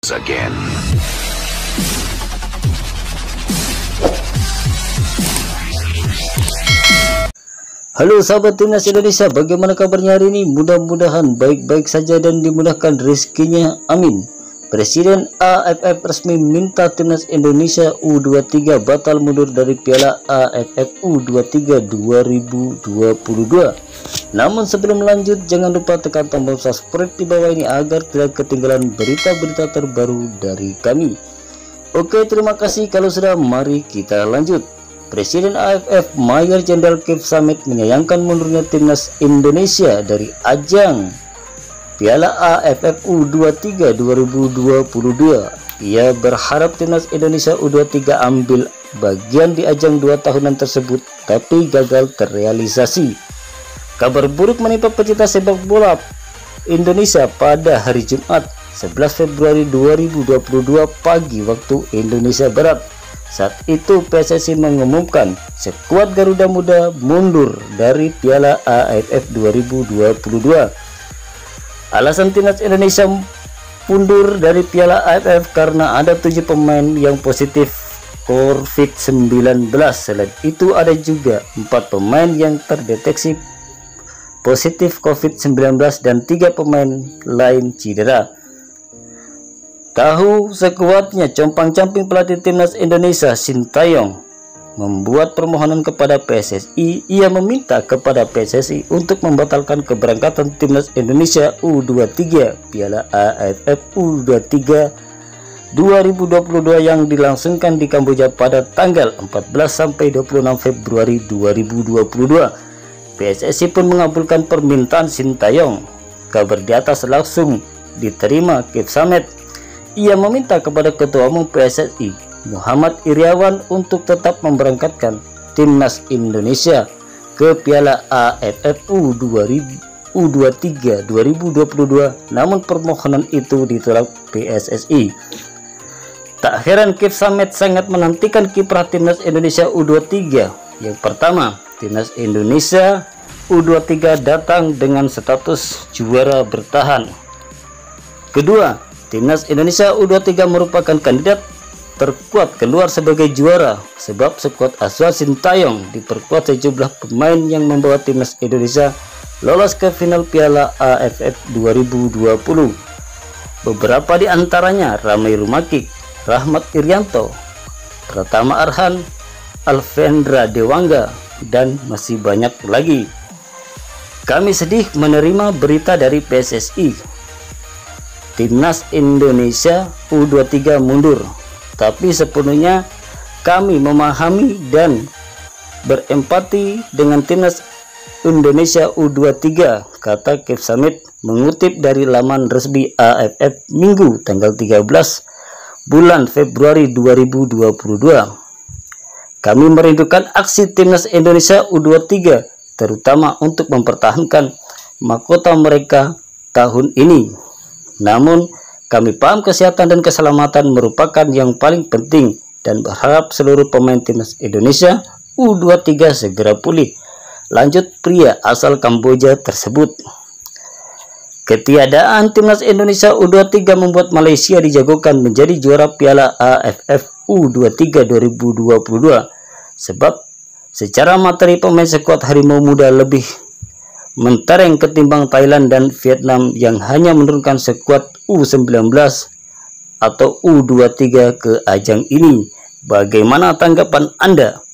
Again. Halo sahabat timnas Indonesia, bagaimana kabarnya hari ini? Mudah-mudahan baik-baik saja dan dimudahkan rezekinya, amin. Presiden AFF resmi minta timnas Indonesia U23 batal mundur dari Piala AFF U23 2022. Namun sebelum lanjut, jangan lupa tekan tombol subscribe di bawah ini agar tidak ketinggalan berita-berita terbaru dari kami. Oke, terima kasih. Kalau sudah, mari kita lanjut. Presiden AFF Mayor Jenderal Kip Samet menyayangkan mundurnya timnas Indonesia dari ajang Piala AFF U23 2022. Ia berharap timnas Indonesia U23 ambil bagian di ajang 2 tahunan tersebut, tapi gagal terrealisasi. Kabar buruk menimpa pecinta sepak bola Indonesia pada hari Jumat 11 Februari 2022 pagi waktu Indonesia Barat. Saat itu PSSI mengumumkan skuad Garuda Muda mundur dari Piala AFF 2022. Alasan timnas Indonesia mundur dari Piala AFF karena ada 7 pemain yang positif COVID-19. Selain itu ada juga 4 pemain yang terdeteksi positif COVID-19 dan 3 pemain lain cedera. Tahu sekuatnya, compang-camping pelatih timnas Indonesia Sintayong membuat permohonan kepada PSSI. Ia meminta kepada PSSI untuk membatalkan keberangkatan timnas Indonesia U23 Piala AFF U23 2022 yang dilangsungkan di Kamboja pada tanggal 14 sampai 26 Februari 2022. PSSI pun mengabulkan permintaan Sintayong. Kabar di atas langsung diterima Kip Samet. Ia meminta kepada Ketua Umum PSSI Muhammad Iriawan untuk tetap memberangkatkan timnas Indonesia ke Piala AFF U23 2022, namun permohonan itu ditolak PSSI. Tak heran Kip Samet sangat menantikan kiprah timnas Indonesia U23. Yang pertama, timnas Indonesia U23 datang dengan status juara bertahan. Kedua, timnas Indonesia U23 merupakan kandidat terkuat keluar sebagai juara sebab skuad asuhan Sintayong diperkuat sejumlah pemain yang membawa timnas Indonesia lolos ke final Piala AFF 2020. Beberapa di antaranya Ramai Rumakik, Rahmat Irianto, Pratama Arhan, Alvendra Dewangga, dan masih banyak lagi. Kami sedih menerima berita dari PSSI timnas Indonesia U23 mundur, tapi sepenuhnya kami memahami dan berempati dengan timnas Indonesia U23, kata Kip Samet mengutip dari laman resmi AFF Minggu tanggal 13 bulan Februari 2022. Kami merindukan aksi timnas Indonesia U23 terutama untuk mempertahankan mahkota mereka tahun ini. Namun, kami paham kesehatan dan keselamatan merupakan yang paling penting dan berharap seluruh pemain timnas Indonesia U23 segera pulih, lanjut pria asal Kamboja tersebut. Ketiadaan timnas Indonesia U23 membuat Malaysia dijagokan menjadi juara Piala AFF U23 2022 sebab secara materi pemain skuad Harimau Muda lebih mentereng ketimbang Thailand dan Vietnam yang hanya menurunkan skuad U19 atau U23 ke ajang ini. Bagaimana tanggapan Anda?